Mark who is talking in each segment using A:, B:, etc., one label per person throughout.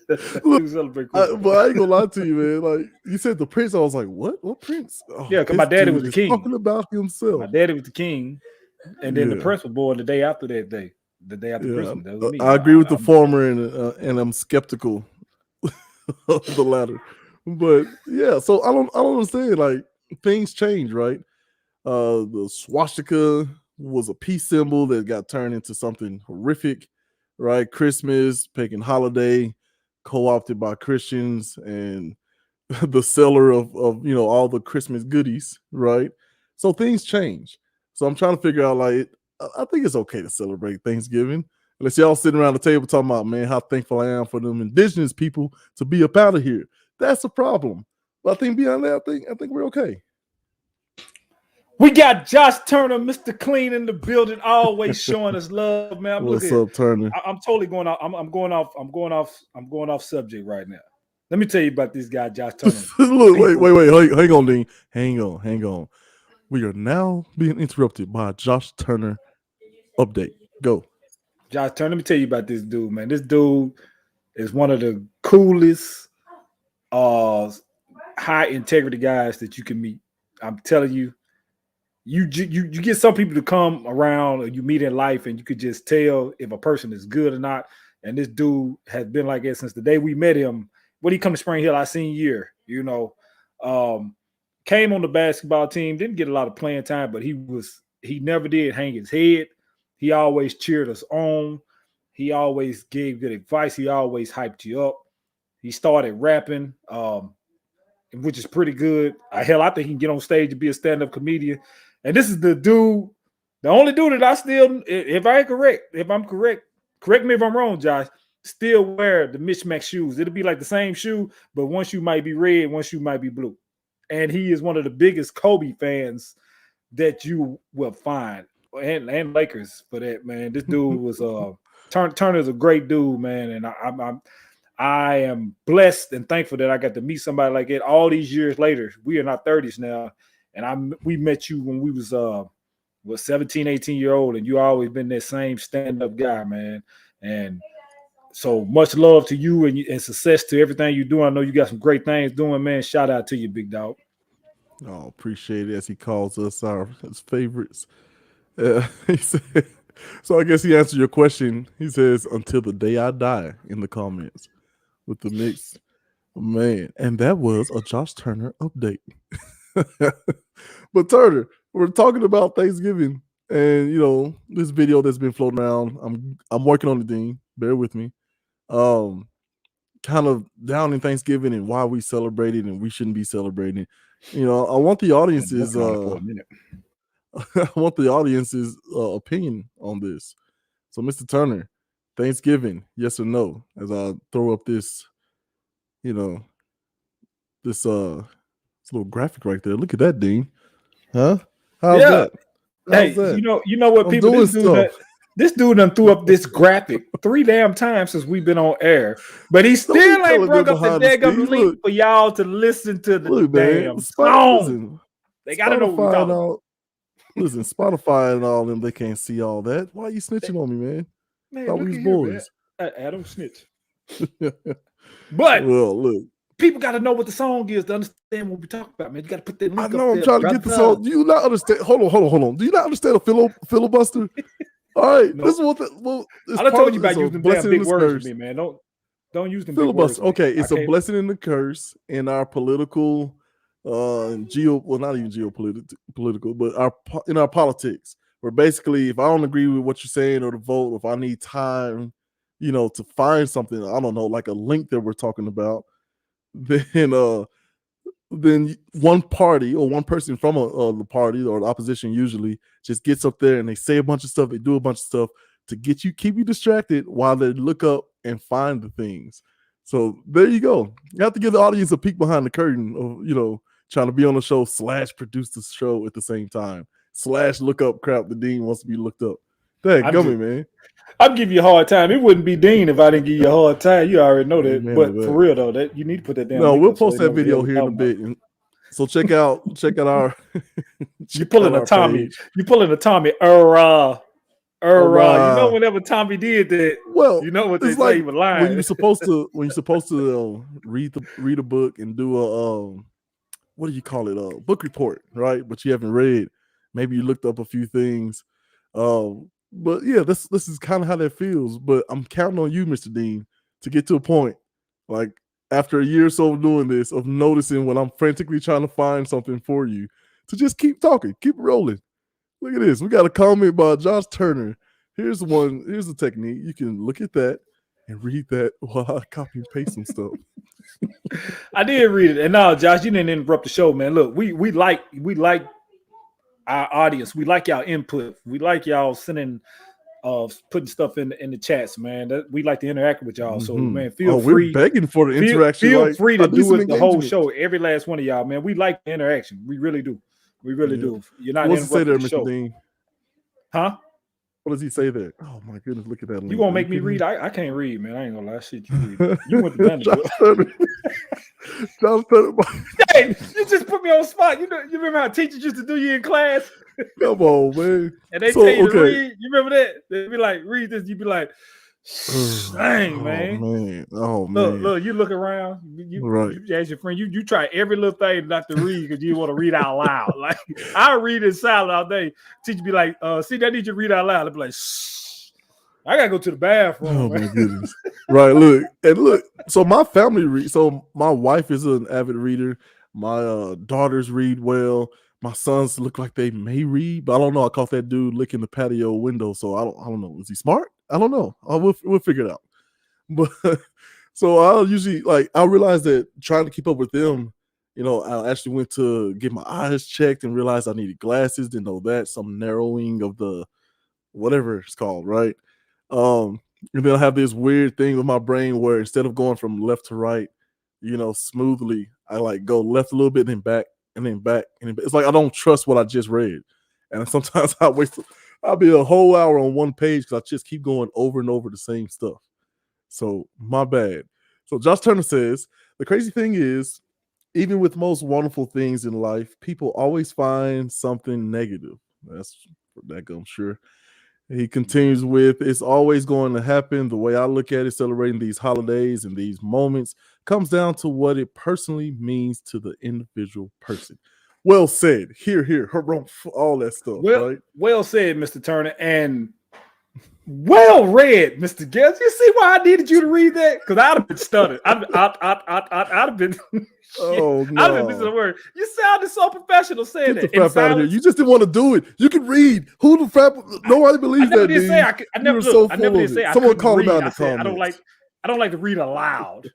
A: Look,
B: celebrate Christmas.
A: but I ain't gonna lie to you, man. Like you said, the prince. I was like, what? What prince? Oh,
B: Yeah, because my
A: this
B: daddy
A: dude
B: was the
A: is
B: king.
A: talking about himself.
B: My daddy was the king, and then the
A: Yeah,
B: prince was born the day after that day, the day after
A: yeah.
B: Christmas. That was me.
A: I agree with the former, and I'm skeptical of the latter. But yeah, so I don't understand. Like things change, right? The swastika was a peace symbol that got turned into something horrific, right? Christmas, pagan holiday, co-opted by Christians, and the seller of all the Christmas goodies, right? So things change. So I'm trying to figure out like I think it's okay to celebrate Thanksgiving. Unless y'all sitting around the table talking about, man, how thankful I am for them indigenous people to be up out of here. That's a problem. But I think beyond that, I think we're okay.
B: We got Josh Turner, Mr. Clean in the building, always showing us love, man.
A: What's up, Turner?
B: I'm totally going off. I'm going off subject right now. Let me tell you about this guy, Josh Turner.
A: Look, wait, hang on, Dean. Hang on. We are now being interrupted by a Josh Turner update. Go.
B: Josh Turner, let me tell you about this dude, man. This dude is one of the coolest, high integrity guys that you can meet. I'm telling you, you get some people to come around or you meet in life and you could just tell if a person is good or not. And this dude has been like that since the day we met him. When he come to Spring Hill, I seen year, came on the basketball team, didn't get a lot of playing time, but he never did hang his head. He always cheered us on. He always gave good advice. He always hyped you up. He started rapping, which is pretty good. Hell, I think he can get on stage and be a stand-up comedian. And this is the dude, the only dude that I still, if I'm correct, correct me if I'm wrong, Josh, still wear the mismatch shoes. It'll be like the same shoe, but one shoe might be red, one shoe might be blue. And he is one of the biggest Kobe fans that you will find, and Lakers for that, man. This dude was Turner's a great dude, man, and I am blessed and thankful that I got to meet somebody like that all these years later. We are in our 30s now, and we met you when we was 17, 18-year-old, and you always been that same stand-up guy, man. And so much love to you and success to everything you do. I know you got some great things doing, man. Shout out to you, big dog.
A: Oh, appreciate it, as he calls us his favorites. He said, so I guess he answered your question. He says, until the day I die, in the comments with the mix. Man, and that was a Josh Turner update. But Turner, we're talking about Thanksgiving, and this video that's been floating around. I'm working on the Dean. Bear with me. Kind of down in Thanksgiving and why we celebrate it and we shouldn't be celebrating. I want the audience's
B: for a minute.
A: I want the audience's opinion on this. So, Mr. Turner, Thanksgiving, yes or no? As I throw up this, this little graphic right there. Look at that, Dean. Huh? How's that?
B: How's that? You know what, people? This dude done threw up this graphic 3 damn times since we've been on air, but he still ain't brought up the daggum link for y'all to listen to the damn song. They gotta know what we're talking about.
A: Listen, Spotify and all them, they can't see all that. Why are you snitching on me, man? Thought we was boys.
B: I don't snitch. But
A: well, look,
B: people got to know what the song is to understand what we talk about, man. You got to put that link up there.
A: I'm trying to get the song. Do you not understand? Hold on. Do you not understand a filibuster? All right, this is what
B: I done told you about using damn big words with me, man. Don't use them filibuster.
A: Big words. Okay, it's a blessing and a curse in our political, not even geopolitical, but in our politics. Where basically, if I don't agree with what you're saying or to vote, if I need time, to find something, I don't know, like a link that we're talking about, then one party or one person from the party or the opposition usually just gets up there and they say a bunch of stuff, they do a bunch of stuff to keep you distracted while they look up and find the things. So there you go. You have to give the audience a peek behind the curtain of, trying to be on the show / produce the show at the same time / look up crap the Dean wants to be looked up. Dang, gummy, man.
B: I'd give you a hard time. It wouldn't be Dean if I didn't give you a hard time. You already know that. But for real though, that you need to put that down.
A: No, we'll post that video here in a bit. So check out our.
B: You're pulling a Tommy. You're pulling a Tommy. You know, whenever Tommy did that,
A: well,
B: you know what they
A: it's
B: say,
A: like
B: he was lying.
A: when you're supposed to read a book and do a what do you call it, a book report, right? But you haven't read. Maybe you looked up a few things. But yeah, this is kind of how that feels. But I'm counting on you, Mr. Dean, to get to a point, like after a year or so of doing this, of noticing when I'm frantically trying to find something for you, to just keep talking, keep rolling. Look at this. We got a comment by Josh Turner. Here's one. Here's the technique. You can look at that and read that while I copy and paste some stuff.
B: I did read it. And now, Josh, you didn't interrupt the show, man. Look, we like our audience. We like y'all input. We like y'all sending putting stuff in the chats, man. We like to interact with y'all. So, man, feel free.
A: We're begging for the interaction.
B: Feel free to do it the whole show. Every last one of y'all, man. We like the interaction. We really do. We really do. You're not interrupting the show. Mr. Dean? Huh?
A: What does he say there? Oh my goodness! Look at that.
B: You gonna make me read? I can't read, man. I ain't gonna lie. Shit, you read. You went to Vanderbilt.
A: Josh Turner.
B: Hey, you just put me on the spot. You remember how teachers used to do you in class?
A: Come on, man.
B: And they tell you to read. You remember that? They'd be like, read this. You'd be like, dang, man.
A: Oh man.
B: Look, you look around. You ask your friend. You try every little thing not to read because you want to read out loud. Like I read in silent all day. Teacher be like, see, I need you to read out loud. I'd be like, shh. I gotta go to the bathroom.
A: Oh my goodness. Right. Look. So my family reads. So my wife is an avid reader. My daughters read well. My sons look like they may read, but I don't know. I caught that dude licking the patio window, so I don't know. Is he smart? I don't know. We'll figure it out. But so I realized that trying to keep up with them, I actually went to get my eyes checked and realized I needed glasses. Didn't know that, some narrowing of the whatever it's called, right? And then I have this weird thing with my brain where instead of going from left to right, smoothly, I like go left a little bit, then back, and then back, and it's like I don't trust what I just read, and sometimes I'll be a whole hour on one page because I just keep going over and over the same stuff. So my bad. So Josh Turner says, the crazy thing is, even with most wonderful things in life, people always find something negative. That's that I'm sure. He continues with, it's always going to happen. The way I look at it, celebrating these holidays and these moments comes down to what it personally means to the individual person. Well said. Here, all that stuff. Right?
B: Well said, Mr. Turner, and well read, Mr. Gales. You see why I needed you to read that? Because I'd have been stunned. I'd have been.
A: Oh no!
B: I'd have been missing the word. You sounded so professional saying
A: that. Get the crap out of here. You just didn't want to do it. You can read. Who the crap? Nobody believes that.
B: I never did say.
A: Someone called him out in the comments.
B: I don't like to read aloud.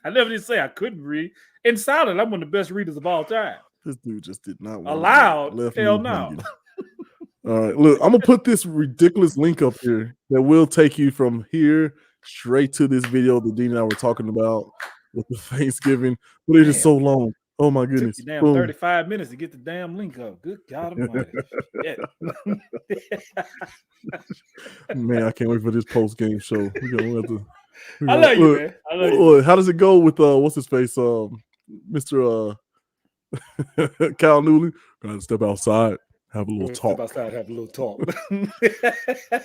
B: I never did say I couldn't read. In silent, I'm one of the best readers of all time.
A: This dude just did not want
B: aloud. Hell no.
A: All right, look, I'm gonna put this ridiculous link up here that will take you from here straight to this video that Dean and I were talking about with the Thanksgiving, but it is so long. Oh my goodness!
B: Took you damn 35 minutes to get the damn link up. Good God Almighty!
A: Man, I can't wait for this post game show.
B: I love you, man. I love you.
A: How does it go with what's his face, Mr. Cal Newland? Gotta step outside. Have a little talk.
B: Outside, have a little talk.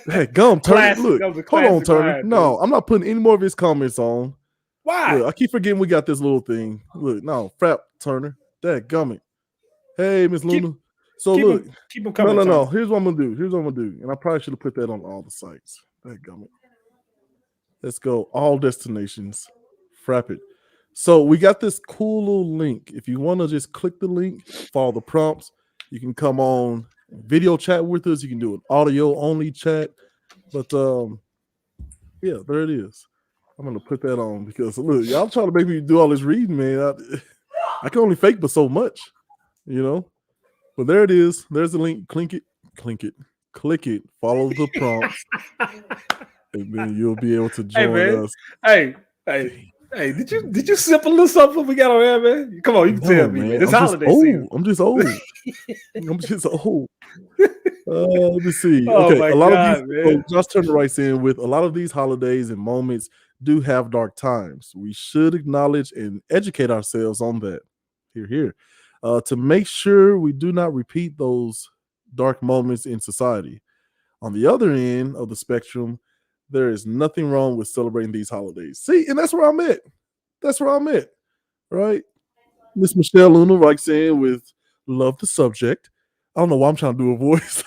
A: Hey, Turner. Look, hold on, Turner. No, I'm not putting any more of his comments on.
B: Why?
A: Look, I keep forgetting we got this little thing. Look, no, frap, Turner. Dadgummit. Hey, Miss Luna.
B: Keep them coming.
A: No. Here's what I'm gonna do. And I probably should have put that on all the sites. Dadgummit. Let's go. All destinations. Frap it. So we got this cool little link. If you want to just click the link, follow the prompts. You can come on video chat with us. You can do an audio only chat. But yeah, there it is. I'm gonna put that on because look, y'all trying to make me do all this reading, man. I can only fake but so much, But there it is. There's the link. Click it. Follow the prompts, and then you'll be able to join us.
B: Hey, did you sip a little something we got on there, man? Come on, you can tell me, man. It's holiday season.
A: I'm just old. Let me see. Okay, a lot of these. Josh Turner writes in with a lot of these holidays and moments do have dark times. We should acknowledge and educate ourselves on that. Here. To make sure we do not repeat those dark moments in society. On the other end of the spectrum, there is nothing wrong with celebrating these holidays. See, and that's where I'm at. That's where I'm at, right? Miss Michelle Luna, like saying with love the subject. I don't know why I'm trying to do a voice.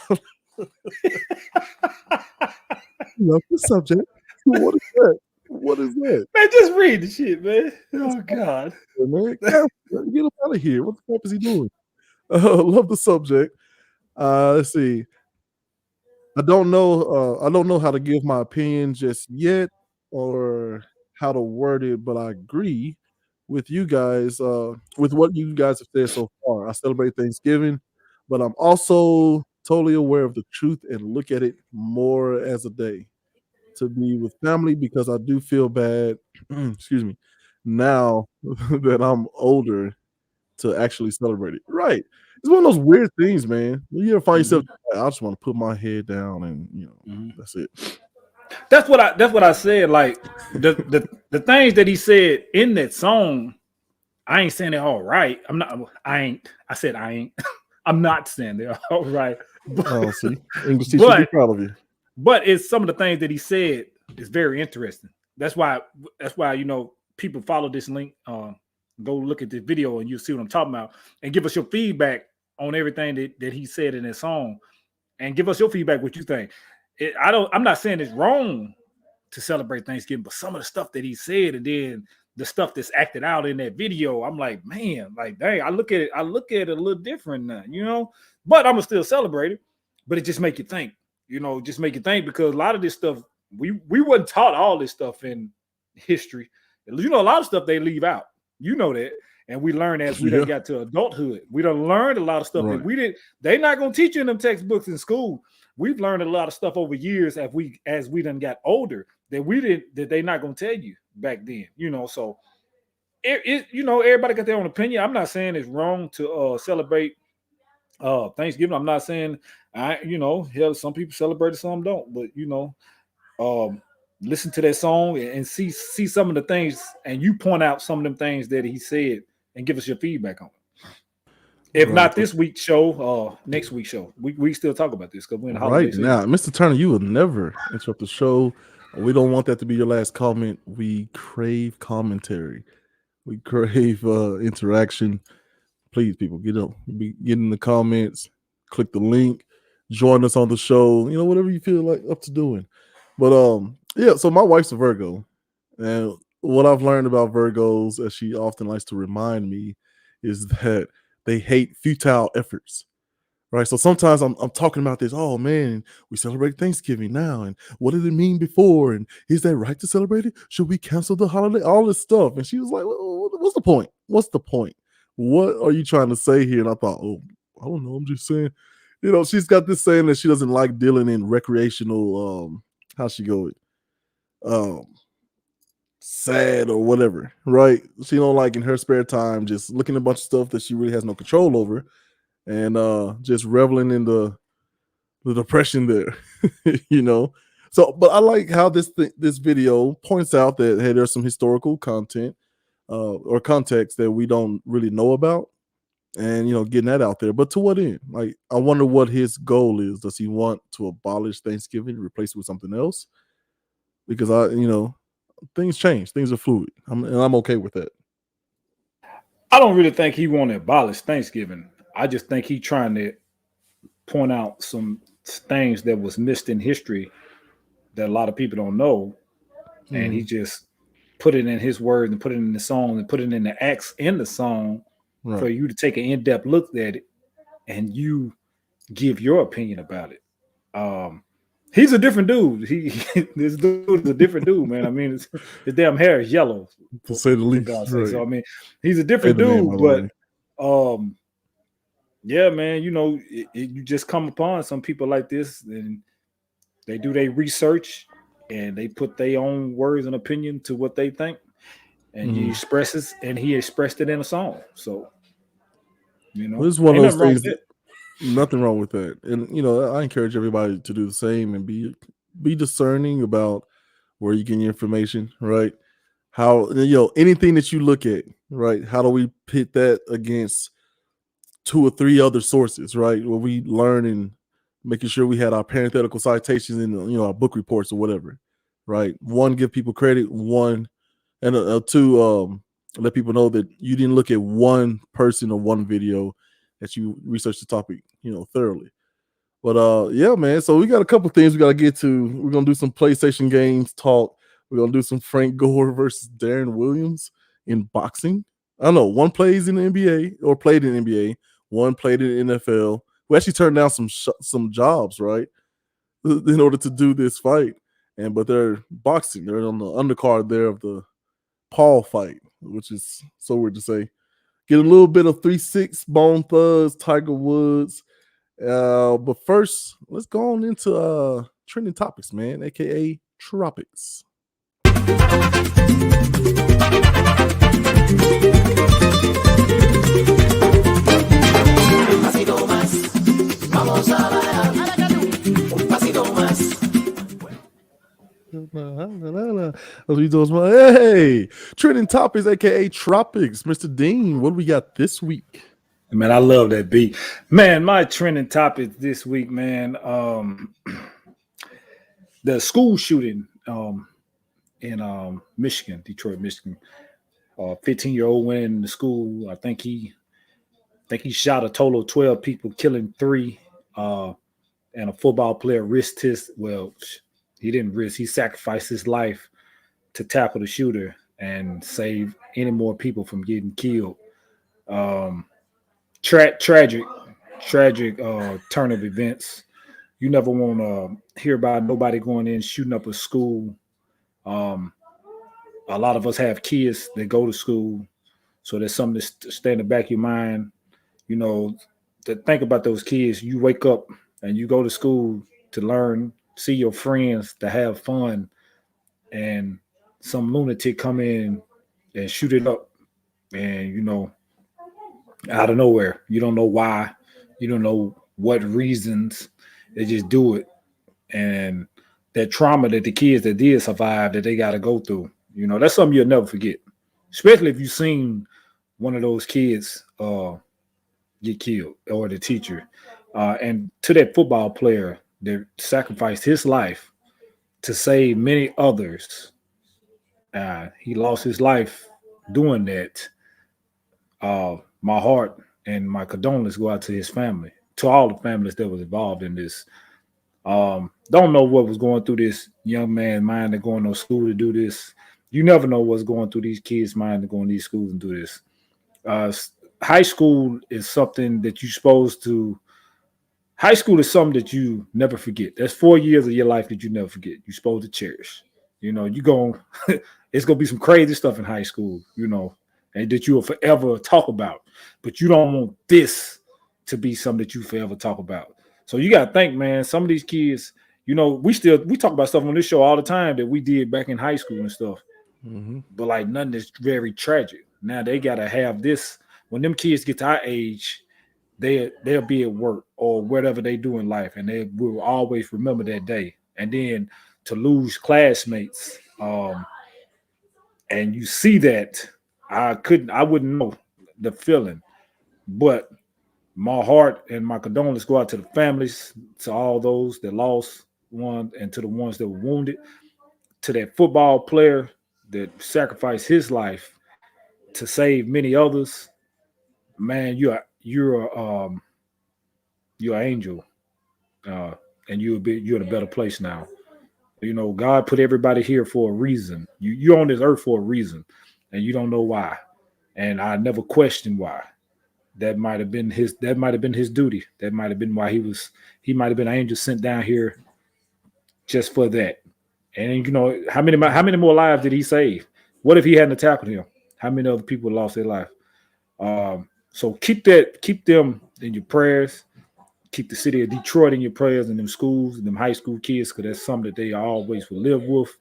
A: Love the subject. What is that? What is that?
B: Man, just read the shit, man. Oh God.
A: Man, get him out of here. What the fuck is he doing? Love the subject. Let's see. I don't know. I don't know how to give my opinion just yet, or how to word it, but I agree with you guys. With what you guys have said so far, I celebrate Thanksgiving, but I'm also totally aware of the truth and look at it more as a day to be with family because I do feel bad. Excuse me. Now that I'm older, to actually celebrate it. Right. It's one of those weird things, man. You ever find yourself, I just want to put my head down and that's it.
B: That's what I said. Like the things that he said in that song, I ain't saying it all right. I said I ain't. I'm not saying they're all right.
A: Oh, see, English teacher be proud of you.
B: But it's some of the things that he said is very interesting. That's why people follow this link. Go look at this video and you'll see what I'm talking about, and give us your feedback on everything that he said in his song, and give us your feedback what you think. I'm not saying it's wrong to celebrate Thanksgiving, but some of the stuff that he said and then the stuff that's acted out in that video, I'm like, man, like dang, I look at it a little different now, but I'm gonna still celebrate it. But it just make you think, just make you think, because a lot of this stuff we wasn't taught all this stuff in history. A lot of stuff they leave out. That. And we learn as we done got to adulthood. We done learned a lot of stuff that we didn't. They're not gonna teach you in them textbooks in school. We've learned a lot of stuff over years as we done got older that they're not gonna tell you back then. So everybody got their own opinion. I'm not saying it's wrong to celebrate Thanksgiving. I'm not saying hell, some people celebrate it, some don't. But listen to that song and see some of the things, and you point out some of them things that he said and give us your feedback on it. If not this week's show, next week's show, we still talk about this because we're in the holiday season.
A: Now, Mr. Turner, you will never interrupt the show. We don't want that to be your last comment. We crave commentary. We crave interaction. Please, people, get in the comments, click the link, join us on the show. Whatever you feel like up to doing. But yeah. So my wife's a Virgo, and what I've learned about Virgos, as she often likes to remind me, is that they hate futile efforts. Right. So sometimes I'm talking about this. Oh man, we celebrate Thanksgiving now. And what did it mean before? And is that right to celebrate it? Should we cancel the holiday? All this stuff. And she was like, well, what's the point? What's the point? What are you trying to say here? And I thought, I don't know. I'm just saying, she's got this saying that she doesn't like dealing in recreational, how she go it? Sad or whatever. Right. She don't like in her spare time just looking at a bunch of stuff that she really has no control over. And just reveling in the depression there, So, but I like how this video points out that, hey, there's some historical content or context that we don't really know about, and getting that out there. But to what end? Like, I wonder what his goal is. Does he want to abolish Thanksgiving, replace it with something else? Because things change, things are fluid, and I'm okay with that.
B: I don't really think he want to abolish Thanksgiving. I just think he's trying to point out some things that was missed in history that a lot of people don't know. And he just put it in his words and put it in the song and put it in the acts in the song for you to take an in-depth look at it and you give your opinion about it. He's a different dude. This dude is a different dude, man. I mean, his damn hair is yellow,
A: to say the least.
B: Right. So I mean, he's a different dude, but yeah, man, you just come upon some people like this, and they do their research and they put their own words and opinion to what they think, and he expressed it in a song. So,
A: it's one of those things. Nothing wrong with that. And I encourage everybody to do the same and be discerning about where you get your information, right? How anything that you look at, right? How do we pit that against 2 or 3 other sources, right? Where we learn and making sure we had our parenthetical citations in our book reports or whatever, right? One, give people credit. One, and two, let people know that you didn't look at one person or one video, that you researched the topic, thoroughly. But yeah, man. So we got a couple things we got to get to. We're gonna do some PlayStation games talk. We're gonna do some Frank Gore versus Darren Williams in boxing. I don't know. One plays in the NBA or played in the NBA. One played in the NFL. We actually turned down some jobs, right, in order to do this fight. But they're boxing. They're on the undercard there of the Paul fight, which is so weird to say. Get a little bit of 3-6 Bone Thugs, Tiger Woods. But first, let's go on into trending topics, man, aka tropics. Hey, trending topics, aka tropics. Mr. Dean, what do we got this week?
B: Man, I love that beat. Man, my trending topic this week, man, the school shooting in Michigan, Detroit, Michigan. 15-year-old went in the school. I think he shot a total of 12 people, killing 3. And a football player risked he didn't risk. He sacrificed his life to tackle the shooter and save any more people from getting killed. Tragic turn of events. You never want to hear about nobody going in shooting up a school. A lot of us have kids that go to school, so there's something to stay in the back of your mind. To think about those kids. You wake up and you go to school to learn, see your friends, to have fun, and some lunatic come in and shoot it up, and out of nowhere. You don't know why. You don't know what reasons. They just do it. And that trauma that the kids that did survive, that they got to go through, that's something you'll never forget. Especially if you've seen one of those kids get killed, or the teacher. And to that football player that sacrificed his life to save many others, he lost his life doing that. My heart and my condolences go out to his family, to all the families that was involved in this. Don't know what was going through this young man's mind to go in no school to do this. You never know what's going through these kids' mind to go in these schools and do this. High school is something that you're supposed to. High school is something that you never forget. That's 4 years of your life that you never forget. You're supposed to cherish. You it's gonna be some crazy stuff in high school. And that you will forever talk about. But you don't want this to be something that you forever talk about. So you gotta think, man. Some of these kids, we talk about stuff on this show all the time that we did back in high school and stuff.
A: Mm-hmm.
B: But like nothing is very tragic. Now they gotta have this. When them kids get to our age, they'll be at work or whatever they do in life, and they will always remember that day. And then to lose classmates, and you see that, I wouldn't know the feeling. But my heart and my condolences go out to the families, to all those that lost one, and to the ones that were wounded, to that football player that sacrificed his life to save many others. Man, you're an angel, and you're in a better place now. God put everybody here for a reason. You're on this earth for a reason, and you don't know why. And I never questioned why. That might have been his. That might have been his duty. That might have been why he was. He might have been an angel sent down here just for that. And how many more lives did he save? What if he hadn't tackled him? How many other people lost their life? So keep them in your prayers. Keep the city of Detroit in your prayers, and them schools and them high school kids, because that's something that they always will live with.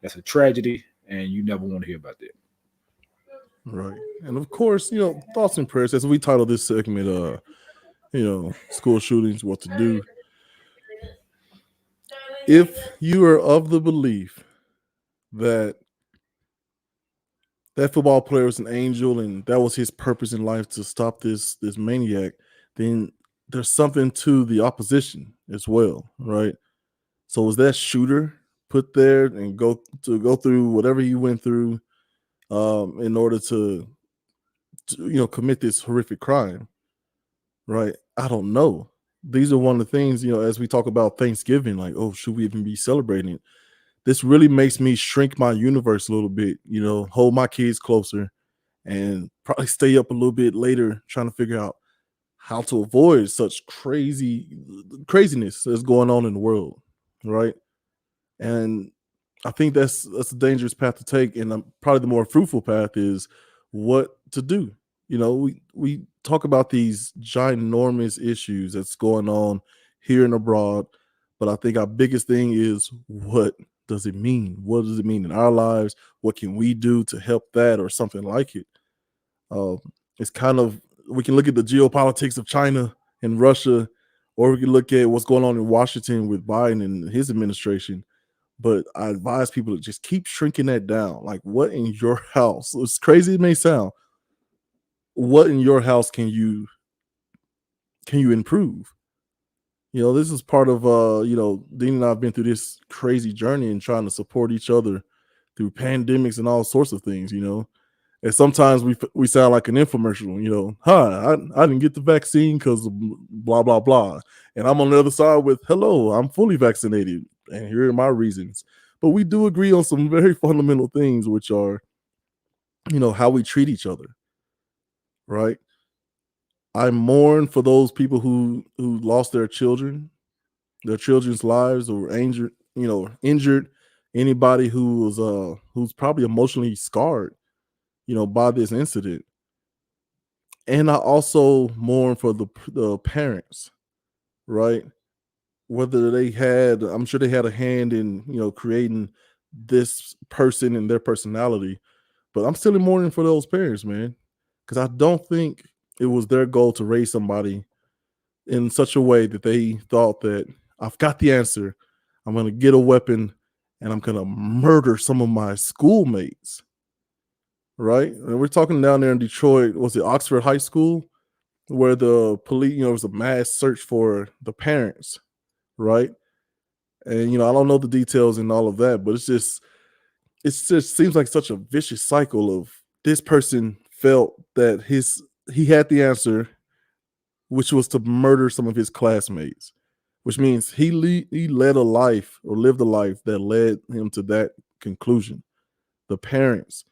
B: That's a tragedy, and you never want to hear about that.
A: Right. And of course, thoughts and prayers, as we title this segment, school shootings, what to do. If you are of the belief that football player was an angel and that was his purpose in life, to stop this maniac, then there's something to the opposition as well, right? So was that shooter put there and go through whatever he went through in order to commit this horrific crime, right? I don't know. These are one of the things, as we talk about Thanksgiving, like, oh, should we even be celebrating it? This really makes me shrink my universe a little bit, hold my kids closer and probably stay up a little bit later trying to figure out how to avoid such craziness that's going on in the world, right? And I think that's a dangerous path to take, and probably the more fruitful path is what to do. We talk about these ginormous issues that's going on here and abroad, but I think our biggest thing is, what does it mean? What does it mean in our lives? What can we do to help that or something like it? Uh, it's kind of, we can look at the geopolitics of China and Russia, or we can look at what's going on in Washington with Biden and his administration. But I advise people to just keep shrinking that down. Like, what in your house? As crazy it may sound, what in your house can you improve? This is part of Dean and I have been through this crazy journey and trying to support each other through pandemics and all sorts of things. And sometimes we sound like an infomercial. Hi, I didn't get the vaccine because blah blah blah, and I'm on the other side with, hello, I'm fully vaccinated, and here are my reasons. But we do agree on some very fundamental things, which are, how we treat each other, right? I mourn for those people who lost their children's lives, or injured. Anybody who's probably emotionally scarred, by this incident. And I also mourn for the parents, right? Whether I'm sure they had a hand in, creating this person and their personality, but I'm still mourning for those parents, man, because I don't think it was their goal to raise somebody in such a way that they thought that, I've got the answer. I'm going to get a weapon and I'm going to murder some of my schoolmates. Right? And we're talking down there in Detroit, was it Oxford High School, where the police, was a mass search for the parents, right? And I don't know the details and all of that, but it just seems like such a vicious cycle of, this person felt that he had the answer, which was to murder some of his classmates, which means he led a life, or lived a life that led him to that conclusion. The parents,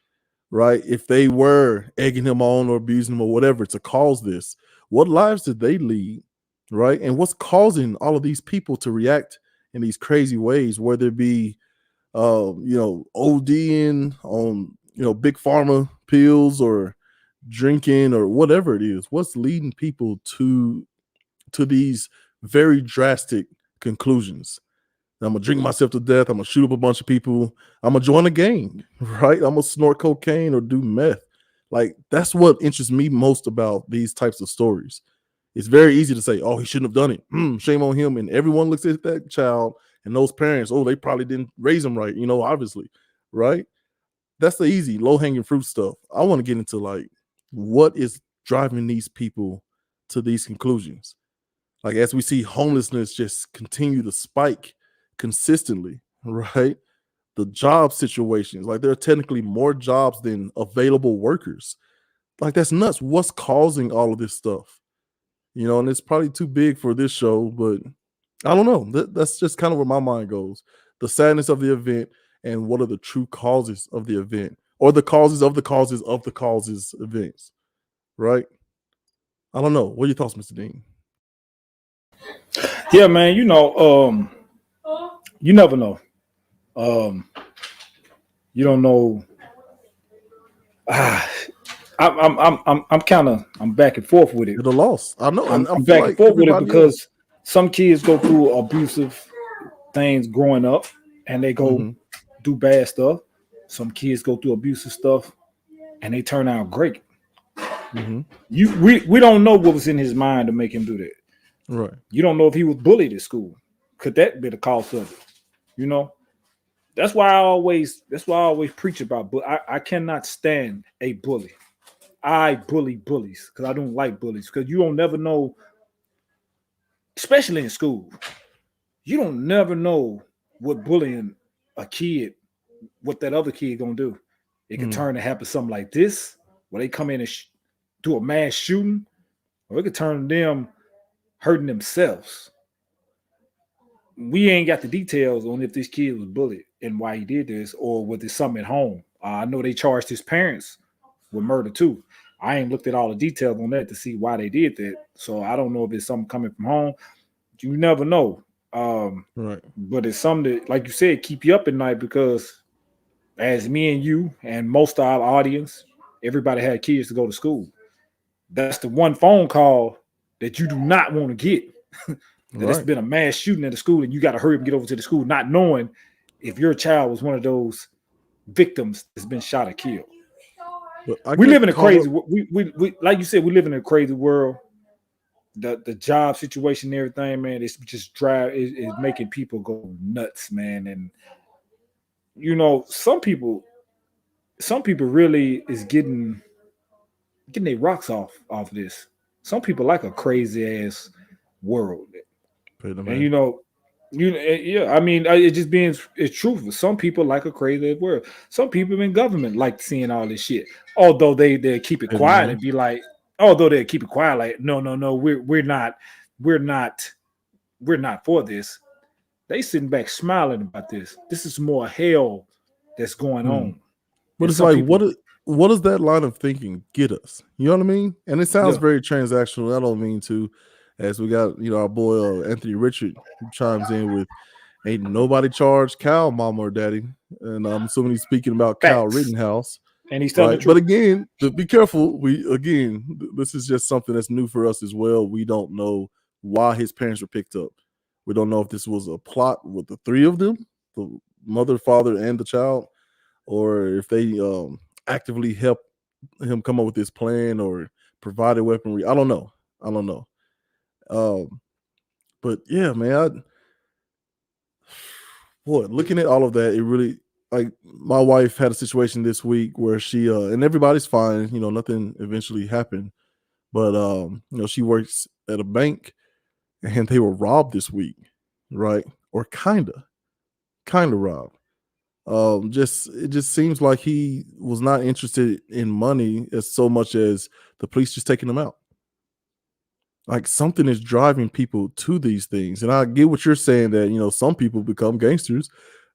A: right? If they were egging him on or abusing him or whatever to cause this, what lives did they lead, right? And what's causing all of these people to react in these crazy ways, whether it be, ODing on, big pharma pills, or drinking, or whatever it is? What's leading people to these very drastic conclusions? I'm gonna drink myself to death. I'm gonna shoot up a bunch of people. I'm gonna join a gang, right? I'm gonna snort cocaine or do meth. Like, that's what interests me most about these types of stories. It's very easy to say, oh, he shouldn't have done it. Shame on him. And everyone looks at that child and those parents, oh, they probably didn't raise him right, obviously, right? That's the easy, low-hanging fruit stuff. I want to get into, like, what is driving these people to these conclusions. Like, as we see homelessness just continue to spike consistently, right? The job situations, like, there are technically more jobs than available workers. Like, that's nuts. What's causing all of this stuff? And it's probably too big for this show, but I don't know. That's just kind of where my mind goes. The sadness of the event, and what are the true causes of the event, or the causes of the causes of the causes events, right? I don't know. What are your thoughts, Mr. Dean?
B: Yeah, man. You never know. You don't know. I'm back and forth with it.
A: The loss. I know, and
B: I'm
A: I feel
B: back and
A: like
B: forth with it
A: everybody
B: because
A: is.
B: some kids go through abusive things growing up, and they go do bad stuff. Some kids go through abusive stuff, and they turn out great. We don't know what was in his mind to make him do that.
A: Right.
B: You don't know if he was bullied at school. Could that be the cause of it? That's why I always preach about. But I cannot stand a bully. I bully bullies because I don't like bullies, because you don't never know especially in school. You don't never know what bullying a kid, what that other kid gonna do. It could
A: Mm,
B: turn to happen something like this, where they come in and do a mass shooting, or it could turn to them hurting themselves. We ain't got the details on if this kid was bullied and why he did this, or was it something at home. I know they charged his parents with murder too. I ain't looked at all the details on that to see why they did that. So I don't know if it's something coming from home. You never know.
A: right.
B: But it's something that, like you said, keep you up at night because as me and you and most of our audience, everybody had kids to go to school. That's the one phone call that you do not want to get. That it's
A: Right.
B: been a mass shooting at the school and you got to hurry up and get over to the school, not knowing if your child was one of those victims that's been shot or killed.
A: But I
B: We live
A: get
B: in a
A: caught
B: crazy,
A: up.
B: we like you said, we live in a crazy world. The job situation and everything, man, it's just is making people go nuts, man. And some people really is getting their rocks off of this. Some people like a crazy ass world,
A: Pay the
B: and
A: man.
B: yeah. I mean, it just being it's truthful. Some people like a crazy ass world. Some people in government like seeing all this shit. Although they keep it
A: Pay the
B: quiet
A: man.
B: and be like, although they keep it quiet, like no, we're not we're not for this. They sitting back smiling about this. This is more hell that's going
A: Hmm.
B: on,
A: But
B: and
A: it's
B: some
A: like,
B: people,
A: what does that line of thinking get us? You know what I mean? And it sounds
B: yeah,
A: very transactional. I don't mean to, as we got our boy Anthony Richard who chimes in with, "Ain't nobody charged Cal, mama or daddy," and I'm assuming he's speaking about Cal
B: facts,
A: Rittenhouse,
B: and he's telling the
A: right? But
B: truth.
A: again, be careful. This is just something that's new for us as well. We don't know why his parents were picked up. We don't know if this was a plot with the three of them, the mother, father, and the child, or if they actively helped him come up with this plan or provided weaponry. I don't know. I don't know. Um, but yeah, man, boy, looking at all of that, it really, like, my wife had a situation this week where she and everybody's fine. Nothing eventually happened, but she works at a bank and they were robbed this week, right? Or kind of robbed. Just it just seems like he was not interested in money as so much as the police just taking him out. Like, something is driving people to these things, and I get what you're saying, that some people become gangsters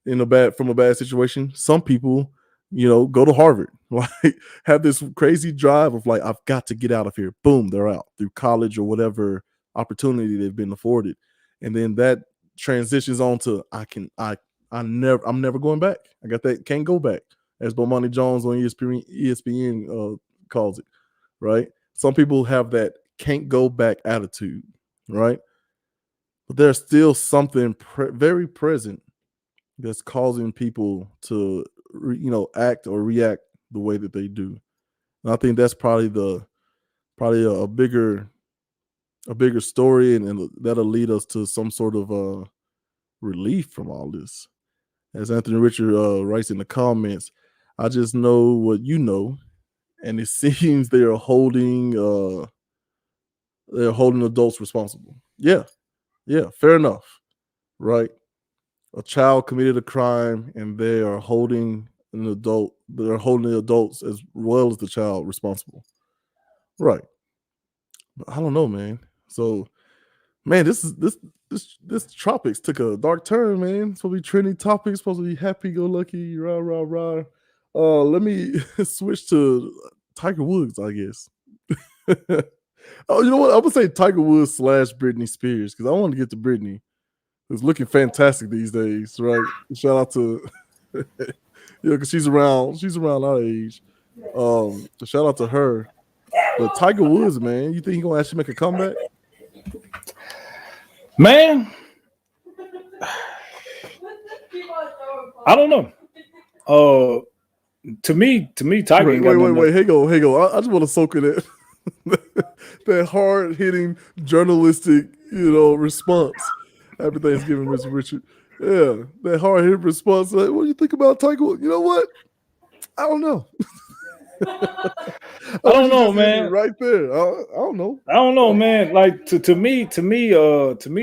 A: in a bad from a bad situation. Some people, go to Harvard, like, have this crazy drive of, like, I've got to get out of here. Boom, they're out through college or whatever opportunity they've been afforded, and then that transitions on to, I'm never going back. I got that can't go back, as Bomani Jones on ESPN calls it, right? Some people have that can't go back attitude, right? But there's still something very present that's causing people to, act or react the way that they do. And I think that's probably a bigger story, and that'll lead us to some sort of relief from all this. As Anthony Richard writes in the comments, I just know what you know, and it seems they're holding adults responsible. Yeah, yeah, fair enough, right? A child committed a crime, and they're holding the adults as well as the child responsible, right? But I don't know, man. So, man, this tropics took a dark turn, man. It's supposed to be trending topics, supposed to be happy go lucky, rah rah rah. Let me switch to Tiger Woods, I guess. Oh, you know what? I'm gonna say Tiger Woods / Britney Spears, because I want to get to Britney, who's looking fantastic these days, right? Shout out to because she's around our age. Shout out to her. But Tiger Woods, man, you think he's gonna actually make a comeback?
B: Man, I don't know. Tiger
A: Wait,
B: ain't
A: wait,
B: got
A: wait,
B: nothing.
A: wait. Hey go. I just want to soak in it. That hard hitting journalistic, response after Thanksgiving, Mr. Richard. Yeah, that hard hitting response. Like, what do you think about Tiger? You know what? I don't know. I
B: I
A: wish
B: don't
A: you
B: know,
A: just ended it
B: man.
A: right there. I don't know.
B: I don't know, man. Like to me,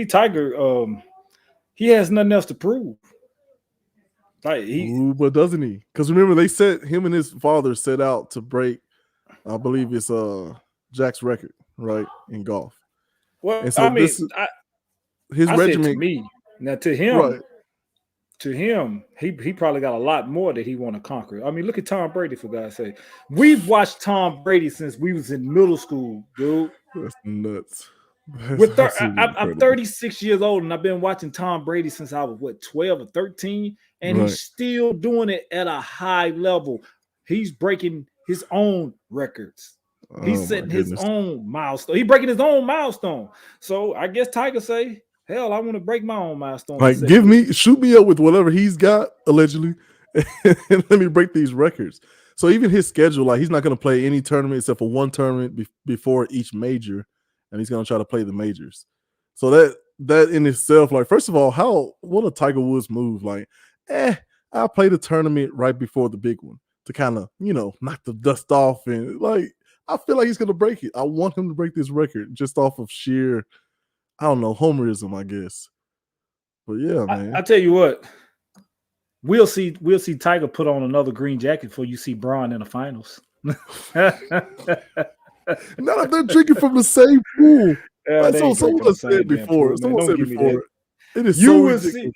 B: Tiger, he has nothing else to prove. Like
A: Ooh, but doesn't he? Because remember, they said him and his father set out to break, I believe it's Jack's record, right, in golf.
B: well,
A: And
B: I
A: so
B: mean,
A: this his
B: I said to
A: regiment,
B: me. Now
A: right?
B: to him, he probably got a lot more that he want to conquer. I mean, look at Tom Brady, for God's sake. We've watched Tom Brady since we was in middle school, dude.
A: That's nuts. That's absolutely
B: I'm
A: incredible.
B: 36 years old, and I've been watching Tom Brady since I was 12 or 13, and
A: Right.
B: he's still doing it at a high level. He's breaking his own records. He's
A: Oh my
B: setting his
A: goodness.
B: own milestone. He's breaking his own milestone. So I guess Tiger say, hell, I want to break my own milestone.
A: Like, shoot me up with whatever he's got, allegedly, and let me break these records. So even his schedule, like he's not going to play any tournament except for one tournament before each major, and he's going to try to play the majors. So that in itself, like, first of all, what a Tiger Woods move. Like, I'll play the tournament right before the big one to kind of, knock the dust off. And like, I feel like he's going to break it. I want him to break this record just off of sheer, I don't know, homerism, I guess. But yeah, man.
B: I tell you what, we'll see Tiger put on another green jacket before you see Braun in the finals.
A: Not if they're drinking from the same pool. Like, so someone said before. Someone said before. It is so ridiculous.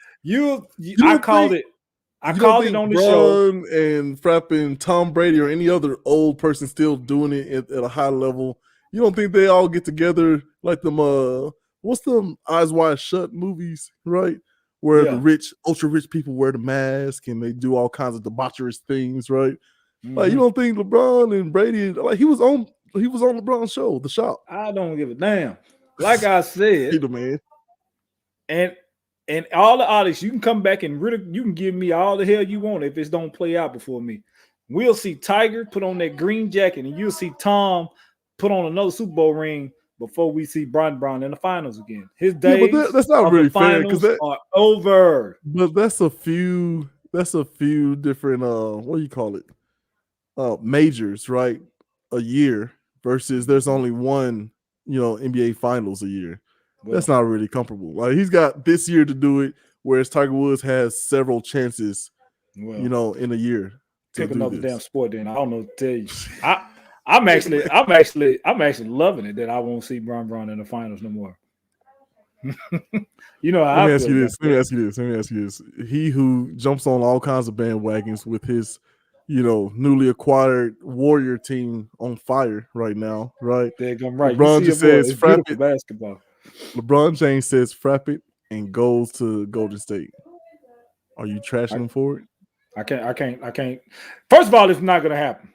B: I called it on the show.
A: And Frapping Tom Brady or any other old person still doing it at a high level. You don't think they all get together like them? What's them Eyes Wide Shut movies, right? Where the ultra rich people wear the mask and they do all kinds of debaucherous things, right? Mm-hmm. Like, you don't think LeBron and Brady, like he was on LeBron's show, The Shop.
B: I don't give a damn. Like I said,
A: man.
B: And all the artists, you can come back and you can give me all the hell you want if it don't play out before me. We'll see Tiger put on that green jacket, and you'll see Tom put on another Super Bowl ring before we see Braun in the finals again. His days,
A: but that's not really fair because that
B: are over.
A: But that's a few different what do you call it? Majors, right? A year versus there's only one, NBA finals a year. Well, that's not really comparable. Like, he's got this year to do it, whereas Tiger Woods has several chances, in a year.
B: Pick another damn sport, then. I don't know what to tell you. I'm actually loving it that I won't see Braun in the finals no more. Let me
A: ask you this. He who jumps on all kinds of bandwagons with his, newly acquired Warrior team on fire right now, right?
B: Right.
A: LeBron just says,
B: "Frap it." Basketball.
A: LeBron James says, "Frap it," and goes to Golden State. Are you trashing him for it?
B: I can't. First of all, it's not going to happen.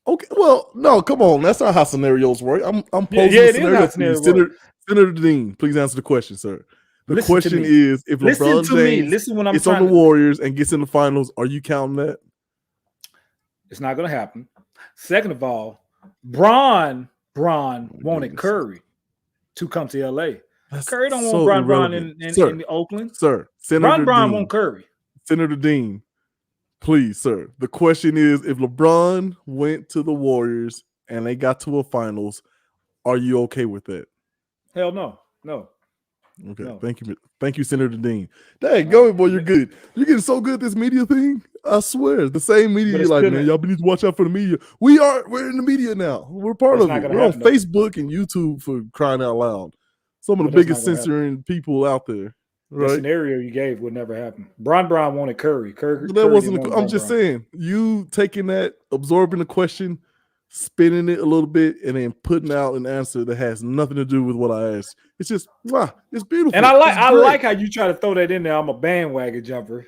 A: Okay, well, no, come on. That's not how scenarios work. I'm posing a scenario to you. Senator Dean, please answer the question, sir. The question is, if LeBron James gets on the Warriors and gets in the finals, are you counting that?
B: It's not going to happen. Second of all, Braun wanted Curry to come to LA. Curry don't want Braun in Oakland.
A: Sir, Senator
B: Braun
A: Dean,
B: want Curry.
A: Senator Dean, please, sir. The question is, if LeBron went to the Warriors and they got to a finals, are you okay with that?
B: Hell no.
A: Okay, no. Thank you, Senator Dean. Dang, go ahead, boy, you're good. You're getting so good at this media thing. I swear, the same media. You're like, man, y'all need to watch out for the media. We're in the media now. We're part of it. We're on Facebook and YouTube, for crying out loud. Some of the biggest censoring people out there. Right?
B: The scenario you gave would never happen. Braun wanted Curry.
A: That wasn't. I'm just saying, you taking that, absorbing the question, spinning it a little bit, and then putting out an answer that has nothing to do with what I asked. It's just, it's beautiful.
B: And I like how you try to throw that in there. I'm a bandwagon jumper.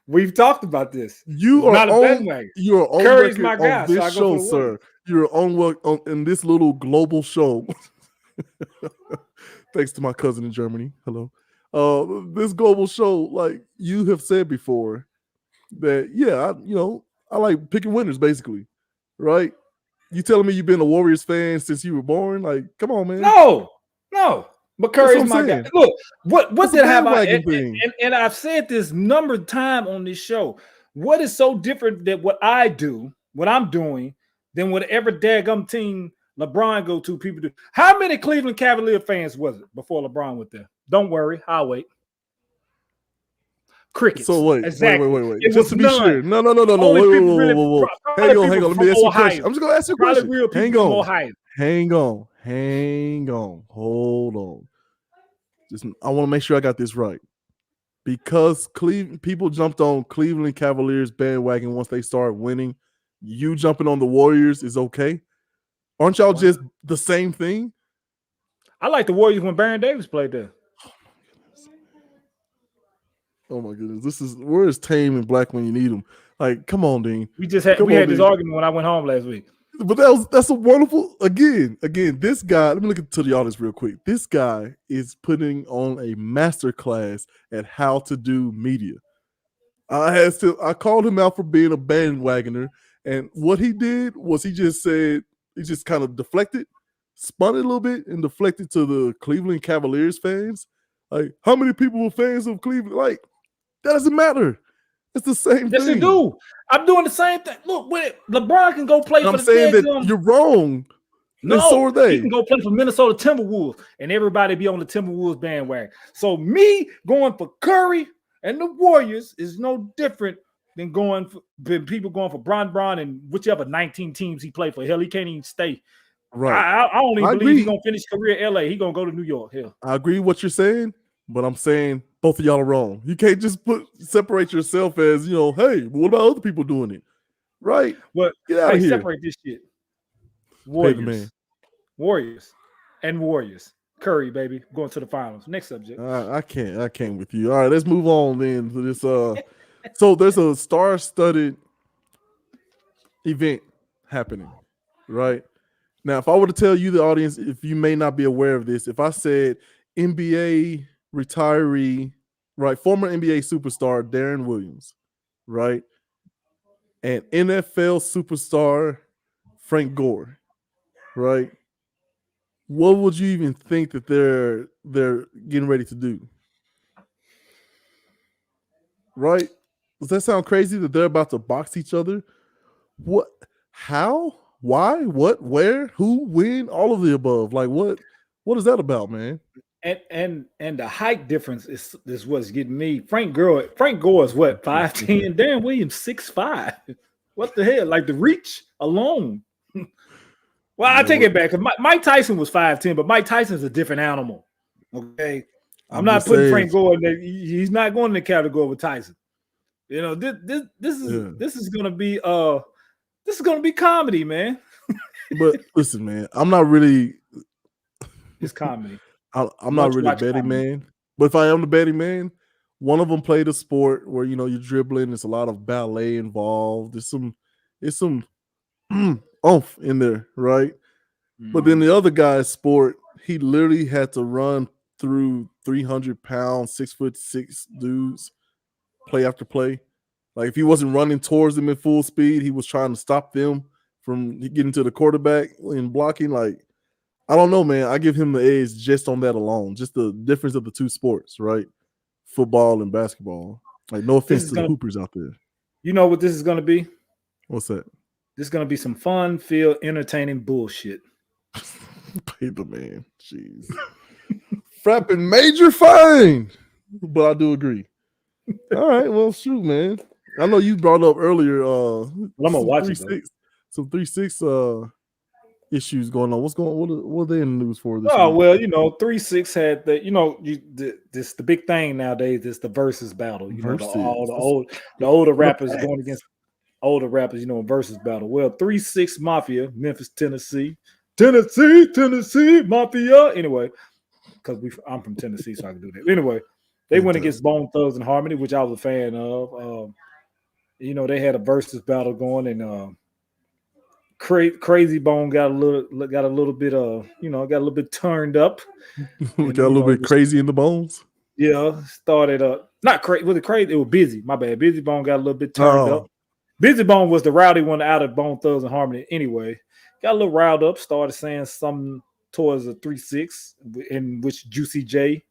B: We've talked about this.
A: You are not a bandwagon. You are on
B: Curry's my guy,
A: on this show, sir. You're on in this little global show. Thanks to my cousin in Germany. Hello. This global show, like you have said before, that I like picking winners, basically, right? You telling me you've been a Warriors fan since you were born? Like, come on, man.
B: No. But Curry's my guy. Look, what did I have? And I've said this number of times on this show. What is so different that what I'm doing than whatever daggum team LeBron go to. People do. How many Cleveland Cavalier fans was it before LeBron went there? Don't worry, I'll wait. Crickets.
A: So wait.
B: Exactly. It
A: Just
B: was
A: to be
B: none.
A: sure. No.
B: Only
A: Wait,
B: people really,
A: whoa.
B: probably
A: Hang on.
B: people
A: Let
B: from
A: me ask you a
B: Ohio.
A: question. I'm just gonna ask you a
B: Probably
A: question.
B: real people from Ohio.
A: Hang on. Hold on. I want to make sure I got this right. Because people jumped on Cleveland Cavaliers bandwagon once they started winning, you jumping on the Warriors is okay? Aren't y'all just the same thing?
B: I like the Warriors when Baron Davis played there.
A: Oh my goodness. Where is Tame and Black when you need them? Like, come on, Dean.
B: We had this argument when I went home last week.
A: But that's a wonderful again. This guy, let me look to the audience real quick. This guy is putting on a master class at how to do media. I called him out for being a bandwagoner, and what he did was he just kind of deflected, spun it a little bit, and deflected to the Cleveland Cavaliers fans. Like, how many people were fans of Cleveland? Like, that doesn't matter. It's the same thing.
B: Yes, you do. I'm doing the same thing. Look, LeBron can go play for the
A: saying that you're wrong.
B: No,
A: so are they.
B: He can go play for Minnesota Timberwolves, and everybody be on the Timberwolves bandwagon. So me going for Curry and the Warriors is no different than people going for Bron and whichever 19 teams he played for. Hell, he can't even stay.
A: Right.
B: I don't even believe he's gonna finish his career in LA. He's gonna go to New York. Hell.
A: I agree with what you're saying, but I'm saying both of y'all are wrong. You can't just separate yourself as, hey, what about other people doing it? Right?
B: Well,
A: get out of here.
B: Separate this shit. Warriors and Warriors. Curry, baby, going to the finals. Next subject.
A: I can't with you. All right, let's move on then to this. So there's a star-studded event happening, right? Now, if I were to tell you, the audience, if you may not be aware of this, if I said NBA retiree, right, former NBA superstar Darren Williams, right, and NFL superstar Frank Gore, right, what would you even think that they're getting ready to do? Right? Does that sound crazy that they're about to box each other? What? How? Why? What? Where? Who? When? All of the above. Like, what is that about, man?
B: And the height difference is what's getting me. Frank Gore is what, 5'10"? Darren Williams 6'5". What the hell? Like the reach alone. Well, I take it back. Mike Tyson was 5'10", but Mike Tyson's a different animal. Okay. I'm not putting Frank Gore in there. He's not going in the category with Tyson. This is gonna be comedy, man.
A: But listen, man, I'm not really.
B: It's comedy.
A: I'm not really a betting man, but if I am the betting man, one of them played a sport where you're dribbling. There's a lot of ballet involved. There's some oomph in there, right? Mm-hmm. But then the other guy's sport, he literally had to run through 300-pound, 6'6" dudes, play after play. Like if he wasn't running towards them in full speed, he was trying to stop them from getting to the quarterback and blocking. Like, I don't know, man. I give him the edge just on that alone. Just the difference of the two sports, right? Football and basketball. Like, no offense to the hoopers out there.
B: You know what this is going to be?
A: What's that?
B: This is going to be some fun-filled, entertaining bullshit.
A: Pay the man. Jeez. Frapping major fine. But I do agree. All right. Well, shoot, man. I know you brought up earlier.
B: I'm going to watch it, though.
A: Some 3-6 issues going on. What are they in the news for this
B: week? Well,
A: 3-6
B: had the big thing nowadays is the versus battle. The older rappers going against older rappers, versus battle. Well, 3-6 Mafia, Memphis, Tennessee, Mafia. Anyway, because I'm from Tennessee, so I can do that. Anyway, they went against Bone Thugs and Harmony, which I was a fan of. They had a versus battle going, and Crazy Bone got a little bit turned up.
A: Got a little bit crazy in the bones.
B: Yeah, started not crazy. Was it crazy? It was Busy. My bad. Busy Bone got a little bit turned up. Busy Bone was the rowdy one out of Bone Thugs and Harmony. Anyway, got a little riled up. Started saying something towards a 3-6, in which Juicy J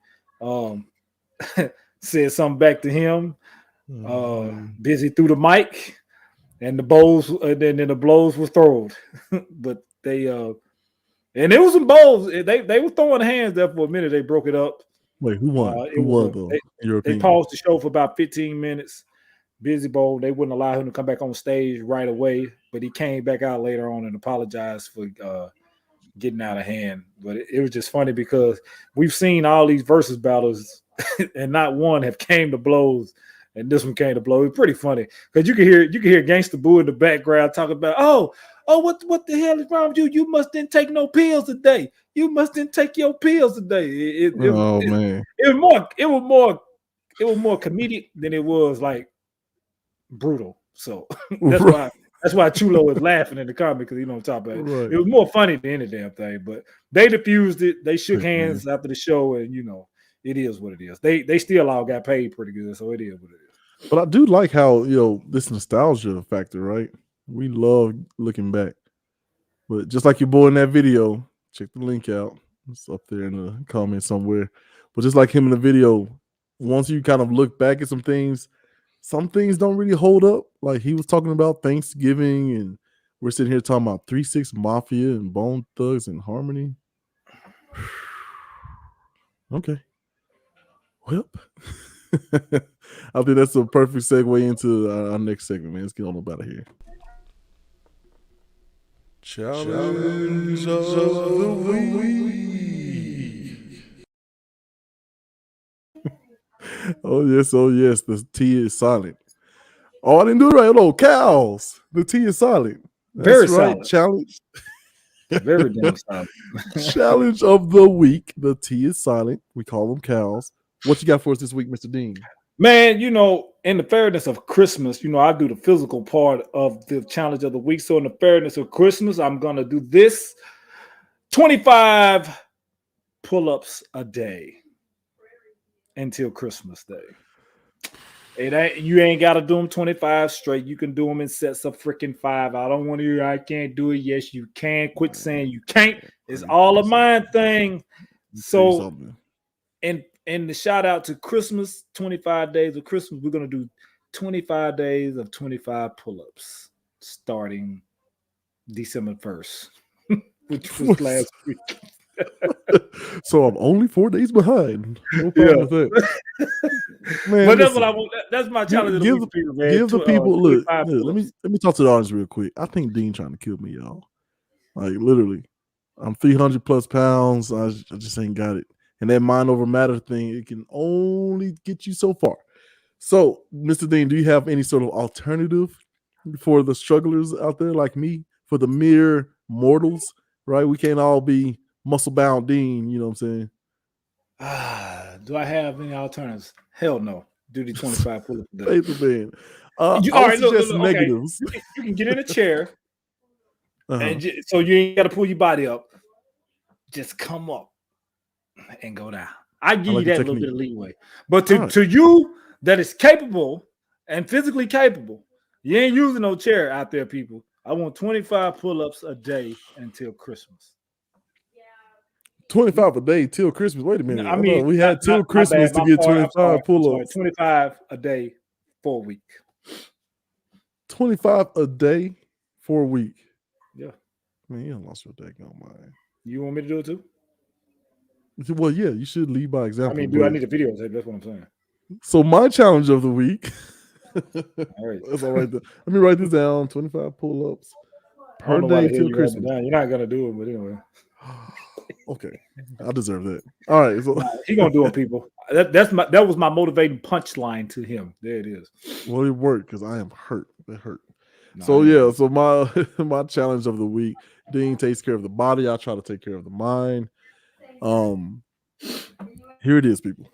B: said something back to him. Busy threw the mic. and the bows, then the blows were thrown. But they and it was some bows. They were throwing hands there for a minute. They broke it up.
A: Wait, who won?
B: It
A: Who
B: was
A: won
B: a
A: though, in your
B: they
A: opinion?
B: paused the show for about 15 minutes. Busy Bowl, they wouldn't allow him to come back on stage right away, but he came back out later on and apologized for getting out of hand. But it was just funny because we've seen all these versus battles, and not one have came to blows, and this one came to blows. It's pretty funny because you can hear Gangsta Boo in the background talking about, what the hell is wrong with you? You must didn't take no pills today. You must didn't take your pills today.
A: Oh man,
B: It was more comedic than it was like brutal. So that's why Chulo is laughing in the comment because you know what I'm talking about.
A: right.
B: It was more funny than any damn thing. But they diffused it. They shook
A: Heck, man.
B: hands after the show, and it is what it is. They still all got paid pretty good, so it is what it is.
A: But I do like how this nostalgia factor, right? We love looking back. But just like your boy in that video, check the link out. It's up there in the comments somewhere. But just like him in the video, once you kind of look back at some things don't really hold up. Like he was talking about Thanksgiving, and we're sitting here talking about 3-6 Mafia and Bone Thugs and Harmony. Okay. Well, I think that's a perfect segue into our next segment, man. Let's get on up out of here. Challenge of the week. Oh yes, the T is silent. Oh, I didn't do it right. Hello, cows. The T is silent. That's
B: Very
A: right.
B: solid.
A: Challenge.
B: Very damn solid.
A: Challenge of the week. The T is silent. We call them cows. What you got for us this week, Mr. Dean?
B: Man, in the fairness of Christmas, I do the physical part of the challenge of the week. So in the fairness of Christmas, I'm going to do this 25 pull-ups a day until Christmas Day. You ain't got to do them 25 straight. You can do them in sets of freaking 5. I don't want to hear I can't do it. Yes, you can. Quit saying you can't. It's all a mind thing. So, and the shout out to Christmas, 25 days of Christmas, we're going to do 25 days of 25 pull-ups starting December 1st, which was last week.
A: So I'm only 4 days behind. No problem with that.
B: Man, but that's what I want. That's my challenge.
A: Give the people, man. Give the people look. Let me talk to the audience real quick. I think Dean trying to kill me, y'all. Like literally, I'm 300 plus pounds. I just ain't got it. And that mind over matter thing, it can only get you so far. So, Mr. Dean, do you have any sort of alternative for the strugglers out there like me, for the mere mortals, right? We can't all be muscle-bound Dean, you know what I'm
B: saying? Do I have any alternatives? Hell no. Do the 25 pull-ups a day.
A: Hey, the man.
B: All right, look, negatives. Okay. You can get in a chair, and so you ain't got to pull your body up. Just come up and go down. I give you that little bit of leeway. But to you that is capable and physically capable, you ain't using no chair out there, people. I want 25 pull-ups a day until Christmas.
A: 25 a day till Christmas. Wait a minute. I mean, we had till Christmas to get 25 pull-ups.
B: 25 a day for a week.
A: 25 a day for a week.
B: Yeah.
A: Man, you lost your daggone mind.
B: You want me to do it too?
A: Well, yeah, you should lead by example.
B: I mean, I need a video tape. That's what I'm saying.
A: So my challenge of the week.
B: All right.
A: That's all right. Let me write this down. 25 pull-ups per day till Christmas.
B: You're not gonna do it, but anyway.
A: Okay, I deserve that. All right, so
B: he gonna do it, people. That was my motivating punchline to him. There it is.
A: Well, it worked because I am hurt. It hurt. So my challenge of the week. Dean takes care of the body. I try to take care of the mind. Here it is, people.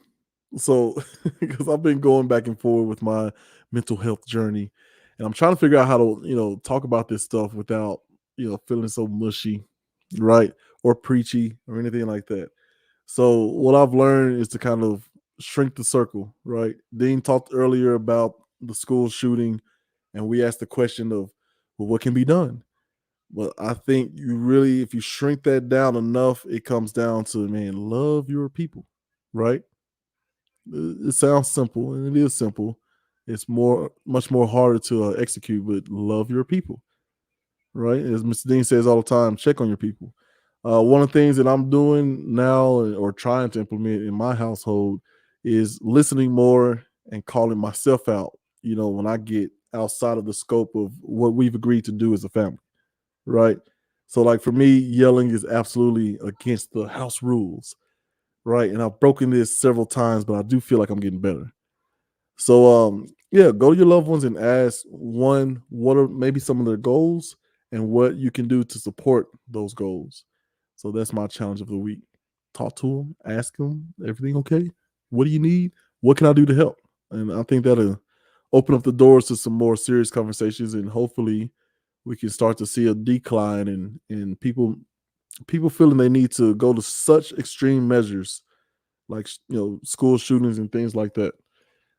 A: So because I've been going back and forth with my mental health journey, and I'm trying to figure out how to talk about this stuff without feeling so mushy, right, or preachy or anything like that. So what I've learned is to kind of shrink the circle, right? Dean talked earlier about the school shooting, and we asked the question of, well, what can be done? But I think if you shrink that down enough, it comes down to, man, love your people, right? It sounds simple, and it is simple. it's much more harder to execute. But love your people, right? As Mr. Dean says all the time, check on your people. One of the things that I'm doing now or trying to implement in my household is listening more and calling myself out. When I get outside of the scope of what we've agreed to do as a family, right? So, like for me, yelling is absolutely against the house rules, right? And I've broken this several times, but I do feel like I'm getting better. So, yeah, go to your loved ones and ask one, what are maybe some of their goals and what you can do to support those goals. So that's my challenge of the week. Talk to them, ask them, everything okay? What do you need? What can I do to help? And I think that'll open up the doors to some more serious conversations, and hopefully we can start to see a decline in people feeling they need to go to such extreme measures like school shootings and things like that.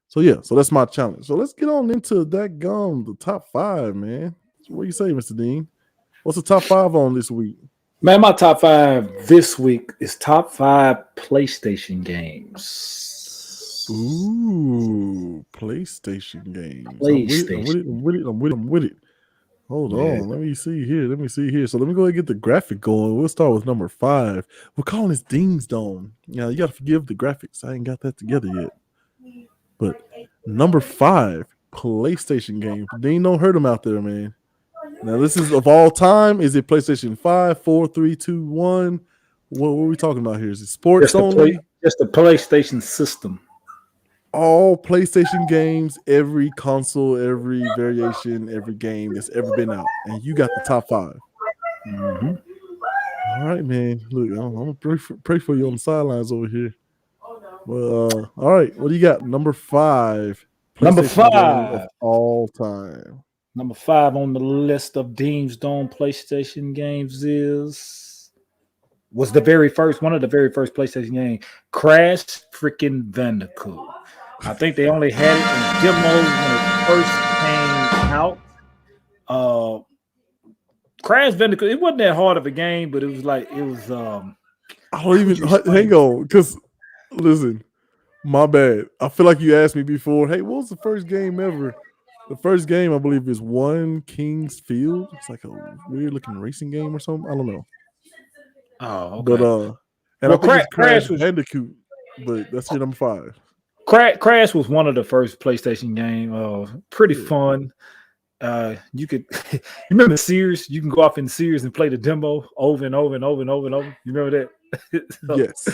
A: So yeah, so that's my challenge. So let's get on into the top 5, man. What do you say, Mr. Dean? What's the top 5 on this week?
B: Man, my top 5 this week is top 5 PlayStation games.
A: Ooh, PlayStation games.
B: PlayStation.
A: I'm with it. Hold on. Let me see here. So let me go ahead and get the graphic going. We'll start with number 5. We're calling this Dean's Dome. Now, you got to forgive the graphics. I ain't got that together yet. But number 5, PlayStation games. Dean, don't hurt him out there, man. Now, this is of all time. Is it PlayStation 5, 4, 3, 2, 1? What are we talking about here? Is it sports only?
B: Just the PlayStation system.
A: All PlayStation games, every console, every variation, every game that's ever been out. And you got the top 5.
B: Mm-hmm.
A: All right, man. Look, I'm going to pray for you on the sidelines over here. Well, all right. What do you got? Number 5.
B: Number 5
A: of all time.
B: Number 5 on the list of Dean's Dome PlayStation games was one of the very first PlayStation games, Crash freaking Bandicoot. I think they only had it in demos when it first came out. Crash Bandicoot, it wasn't that hard of a game, but it was
A: I don't even hang on, because listen, my bad. I feel like you asked me before, hey, what was the first game ever? The first game, I believe, is One King's Field. It's like a weird looking racing game or something. I don't know.
B: Oh, okay.
A: But and I think it's Crash Bandicoot, but that's your number 5.
B: Crash was one of the first PlayStation games. Pretty fun. You could you remember Sears? You can go off in Sears and play the demo over and over and over and over and over. You remember that?
A: So, yes.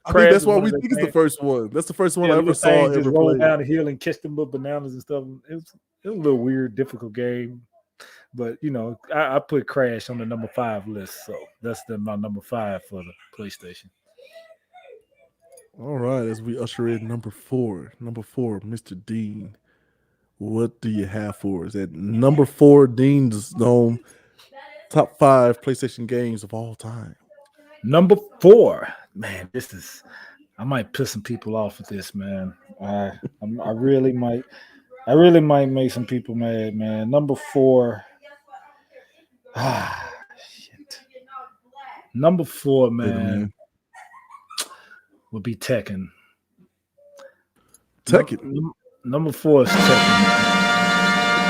A: I think that's why we think it's the first one. That's the first one I ever saw.
B: Just roll down the hill and catch them little bananas and stuff. It was a little weird, difficult game. But I put Crash on the number 5 list. So that's my number 5 for the PlayStation.
A: All right, as we usher in number 4. Number 4, Mr. Dean. What do you have for us? At number 4, Dean's Dome, top 5 PlayStation games of all time.
B: Number 4, man, I might piss some people off with this, man. I really might make some people mad, man. Number 4. Shit. Number 4, man, would be Tekken. Number 4 is Tekken.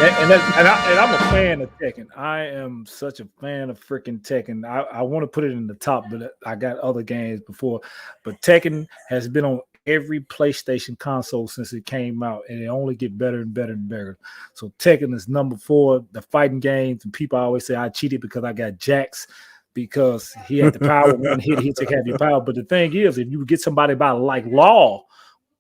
B: And I'm a fan of Tekken. I am such a fan of freaking Tekken. I want to put it in the top, but I got other games before. But Tekken has been on every PlayStation console since it came out, and it only get better and better and better. So Tekken is number 4. The fighting games, and people always say I cheated because I got Jax because he had the power. One hit, he took half your power. But the thing is, if you get somebody by like Law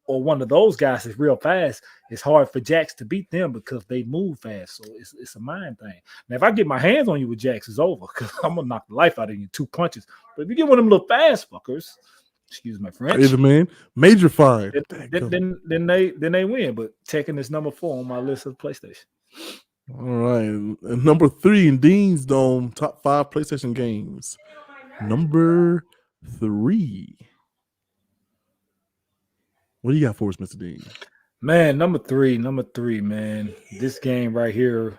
B: or one of those guys that's real fast, it's hard for Jax to beat them because they move fast. So it's a mind thing. Now, if I get my hands on you with Jax, it's over because I'm going to knock the life out of you in 2 punches. But if you get one of them little fast fuckers, excuse my French.
A: Either man, major fine.
B: Then they win. But Tekken is number 4 on my list of PlayStation.
A: All right. And number 3 in Dean's Dome, top 5 PlayStation games. Number 3. What do you got for us, Mr. Dean?
B: Man, number three, man. This game right here,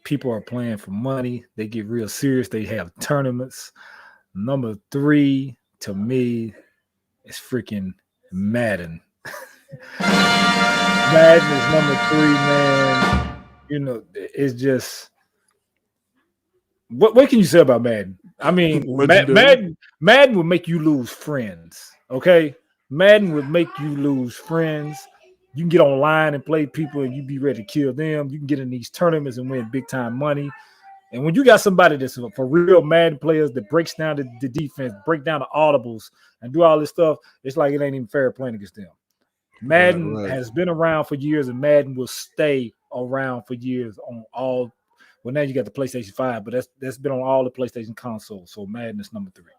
B: people are playing for money. They get real serious. They have tournaments. Number 3, to me, is freaking Madden. Madden is number three, man. It's just what can you say about Madden? I mean,
A: Legendary.
B: Madden would make you lose friends. Okay, Madden would make you lose friends. You can get online and play people, and you be ready to kill them. You can get in these tournaments and win big time money. And when you got somebody that's for real Madden players that breaks down the defense, break down the audibles, and do all this stuff, it's like it ain't even fair playing against them. Madden
A: Right.
B: has been around for years, and Madden will stay around for years on all. Well, now you got the PlayStation 5, but that's been on all the PlayStation consoles. So Madden is number three.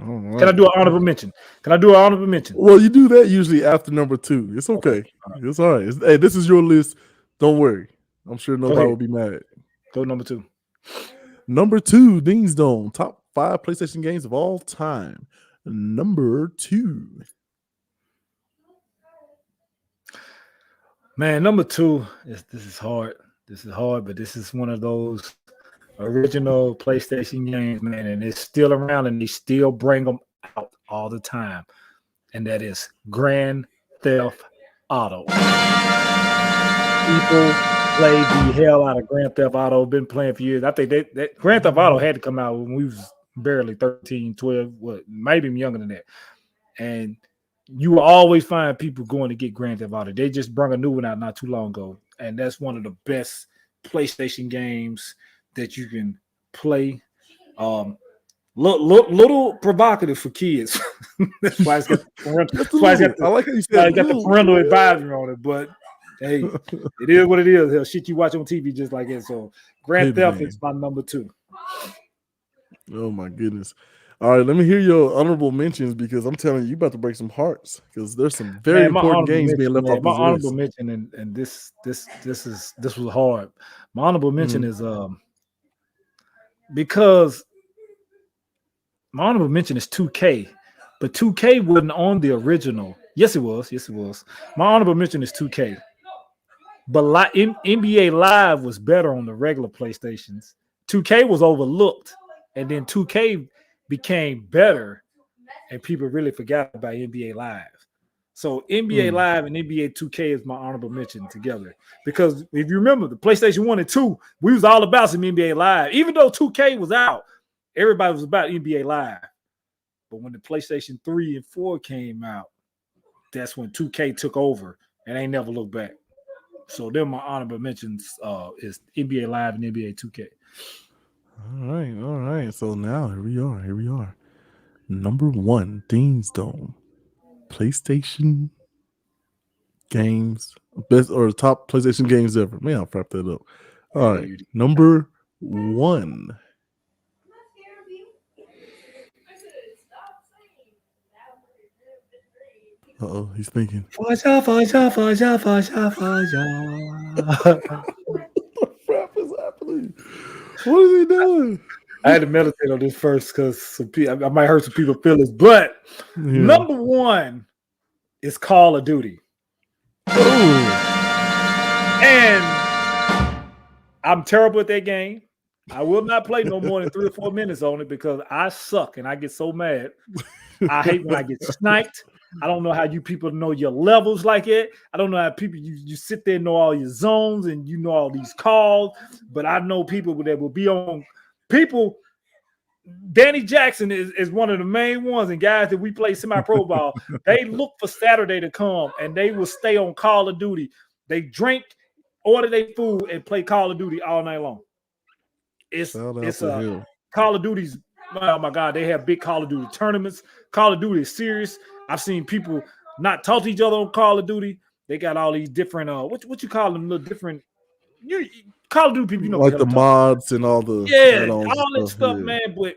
A: All
B: Can I
A: right.
B: do an honorable mention?
A: Well, you do that usually after number two. It's okay. It's all right. Hey, this is your list. Don't worry. I'm sure
B: Go
A: nobody
B: ahead.
A: will be mad.
B: Go number two.
A: Number two, Ding's Dome. Top 5 PlayStation games of all time. Number two.
B: Man, number two this is hard. This is hard, but this is one of those original PlayStation games, man, and it's still around, and they still bring them out all the time, and that is Grand Theft Auto. People play the hell out of Grand Theft Auto. Been playing for years. I think that Grand Theft Auto had to come out when we was barely 13, 12, maybe younger than that, and you will always find people going to get Grand Theft Auto. They just brought a new one out not too long ago, and that's one of the best PlayStation games that you can play. Little provocative for kids. That's why it's got
A: I like how you said
B: the parental advisory on it. But hey, it is what it is. Hell, shit you watch on TV just like it. So Grand Theft is my number two.
A: Oh my goodness. All right, let me hear your honorable mentions because I'm telling you about to break some hearts because there's some very important games being left off
B: my
A: this
B: honorable
A: list.
B: mention, and this was hard. My honorable mention is because my honorable mention is 2K, but 2K wasn't on the original. Yes, it was. My honorable mention is 2K, but NBA Live was better on the regular PlayStations. 2K was overlooked, and then 2K became better, and people really forgot about NBA Live. So NBA Live and NBA 2K is my honorable mention together. Because if you remember the PlayStation 1 and 2, we was all about some NBA Live. Even though 2K was out, everybody was about NBA Live. But when the PlayStation 3 and 4 came out, that's when 2K took over and ain't never looked back. So then my honorable mentions is NBA Live and NBA 2K.
A: All right. So now here we are. Number one, Dean's Dome. PlayStation games. Best or top PlayStation games ever. Man, I'll wrap that up. All right. Number one. Uh-oh, he's thinking.
B: What
A: crap is happening? What is he doing?
B: I had to meditate on this first because I might hurt some people's feelings. But number one is Call of Duty. And I'm terrible at that game. I will not play no more than 3 or 4 minutes on it because I suck and I get so mad. I hate when I get sniped. I don't know how you people know your levels like it. I don't know how people you sit there and know all your zones and you know all these calls. But I know people that will be on people. Danny Jackson is one of the main ones, and guys that we play semi-pro ball, they look for Saturday to come and they will stay on Call of Duty. They drink, order their food, and play Call of Duty all night long. It's Call of Duty's. Oh my God, they have big Call of Duty tournaments. Call of Duty is serious. I've seen people not talk to each other on Call of Duty. They got all these different what you call them, little different Call of Duty people, you know,
A: like the mods and all the
B: all that stuff, man. But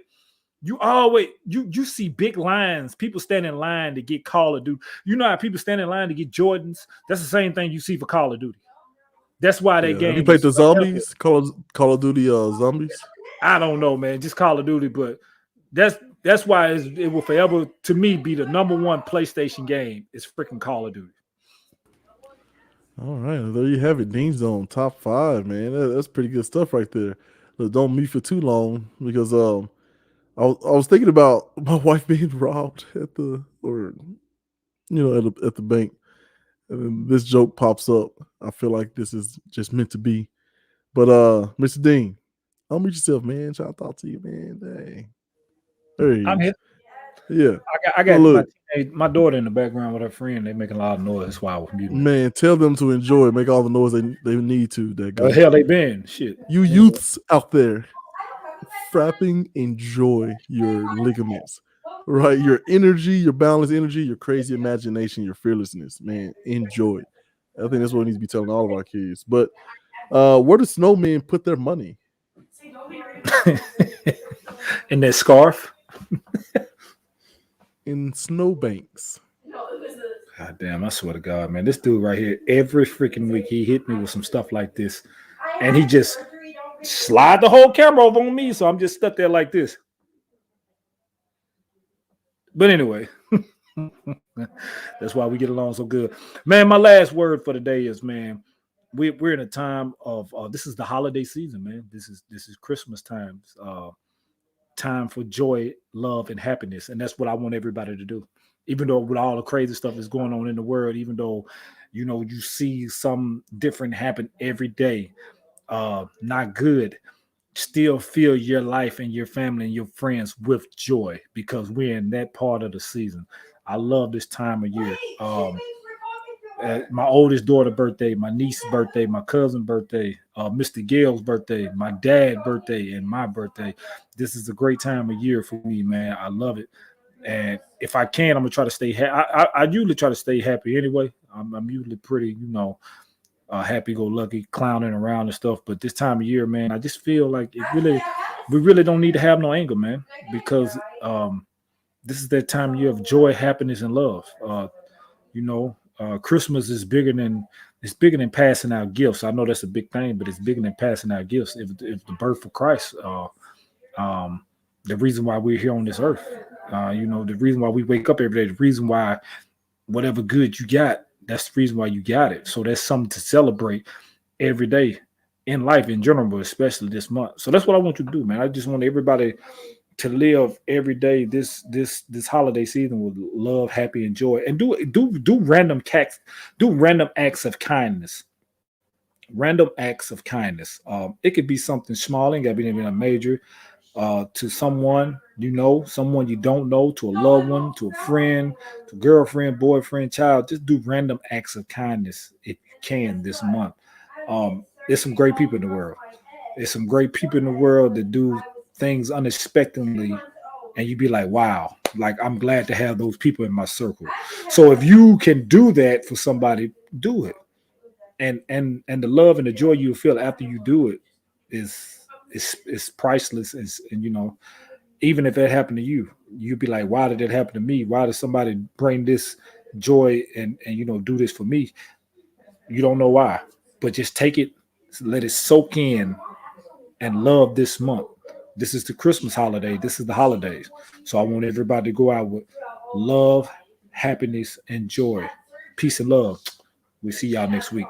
B: you always you see big lines, people stand in line to get Call of Duty. You know how people stand in line to get Jordans? That's the same thing you see for Call of Duty. That's why that game.
A: Have you played the zombies? Call of Duty zombies?
B: I don't know, man. Just Call of Duty, but that's why it will forever to me be the number one PlayStation game. Is freaking Call of Duty.
A: All right, there you have it. Dean's Zone top 5, man. That's pretty good stuff right there. But don't meet for too long because I was thinking about my wife being robbed at the at the bank. And then this joke pops up. I feel like this is just meant to be. But Mr. Dean, unmute yourself, man. Trying to talk to you, man. Dang. There he
B: I'm
A: is.
B: here.
A: Yeah.
B: I
A: Well,
B: got
A: look,
B: my daughter in the background with her friend. They making a lot of noise. That's why I was muting.
A: man, tell them to enjoy it. Make all the noise they need to. That
B: The hell they been? Shit.
A: You youths out there, frapping, enjoy your ligaments, right? Your energy, your balanced energy, your crazy imagination, your fearlessness, man. Enjoy it. I think that's what we need to be telling all of our kids. But where do snowmen put their money?
B: In that scarf.
A: In snowbanks.
B: God damn, I swear to God, man. This dude right here, every freaking week, he hit me with some stuff like this. And he just slide the whole camera over on me. So I'm just stuck there like this. But anyway, that's why we get along so good. Man, my last word for the day is, man, we're in a time of this is the holiday season, man. This is Christmas time. Time for joy, love, and happiness. And that's what I want everybody to do. Even though with all the crazy stuff that's going on in the world, even though, you see some different happen every day, not good, still fill your life and your family and your friends with joy because we're in that part of the season. I love this time of year. My oldest daughter's birthday, my niece's birthday, my cousin's birthday, Mr. Gale's birthday, my dad's birthday, and my birthday. This is a great time of year for me, man. I love it. And if I can, I'm gonna try to stay happy. I usually try to stay happy anyway. I'm usually pretty, happy-go-lucky, clowning around and stuff. But this time of year, man, I just feel like we really don't need to have no anger, man, because this is that time of year of joy, happiness, and love. Christmas is bigger than passing out gifts. I know that's a big thing, but it's bigger than passing out gifts. If the birth of Christ, the reason why we're here on this earth, the reason why we wake up every day, the reason why whatever good you got, that's the reason why you got it. So that's something to celebrate every day in life in general, but especially this month. So that's what I want you to do, man. I just want everybody to live every day this holiday season with love, happy, and joy, and do random acts of kindness. Random acts of kindness. It could be something small, and got to be a major. To someone someone you don't know, to a loved one, to a friend, to girlfriend, boyfriend, child. Just do random acts of kindness if you can this month. There's some great people in the world. There's some great people in the world that do things unexpectedly, and you be like, wow, like I'm glad to have those people in my circle. So if you can do that for somebody, do it. And the love and the joy you feel after you do it is priceless. And even if that happened to you, you'd be like, why did it happen to me? Why did somebody bring this joy and do this for me? You don't know why, but just take it, let it soak in, and love this month. This is the Christmas holiday. This is the holidays. So I want everybody to go out with love, happiness, and joy. Peace and love. We'll see y'all next week.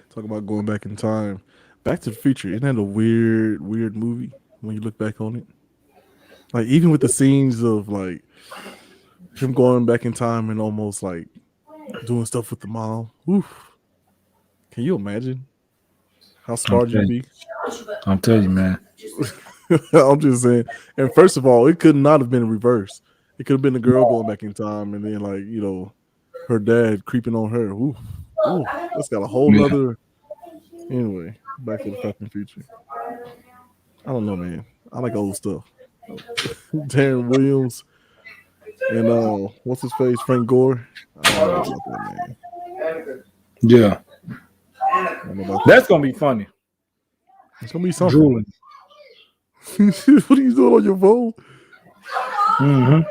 A: Talk about going back in time. Back to the Future. Isn't that a weird movie when you look back on it? Like even with the scenes of like him going back in time and almost like doing stuff with the mom. Oof. Can you imagine how scarred you'd be?
B: I'm telling you, man.
A: I'm just saying. And first of all, it could not have been reversed. It could have been the girl going back in time and then like, her dad creeping on her. Ooh, that's got a whole nother. Anyway, back to the fucking future. I don't know, man. I like old stuff. Darren Williams and what's his face? Frank Gore. I don't know about that, man.
B: Yeah. That's gonna be funny.
A: It's gonna be something. What are you doing on your phone?
B: Mhm.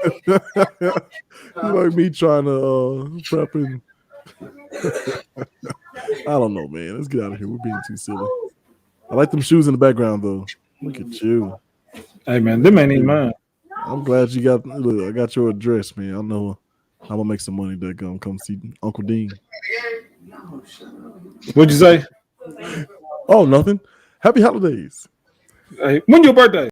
A: You like me trying to prep and I don't know, man. Let's get out of here. We're being too silly. I like them shoes in the background though. Look at you.
B: Hey man, them ain't even mine.
A: I'm glad you got. Look, I got your address, man. I know I'm gonna make some money to come see Uncle Dean.
B: What'd you say?
A: Oh, nothing. Happy holidays.
B: Hey, when your birthday?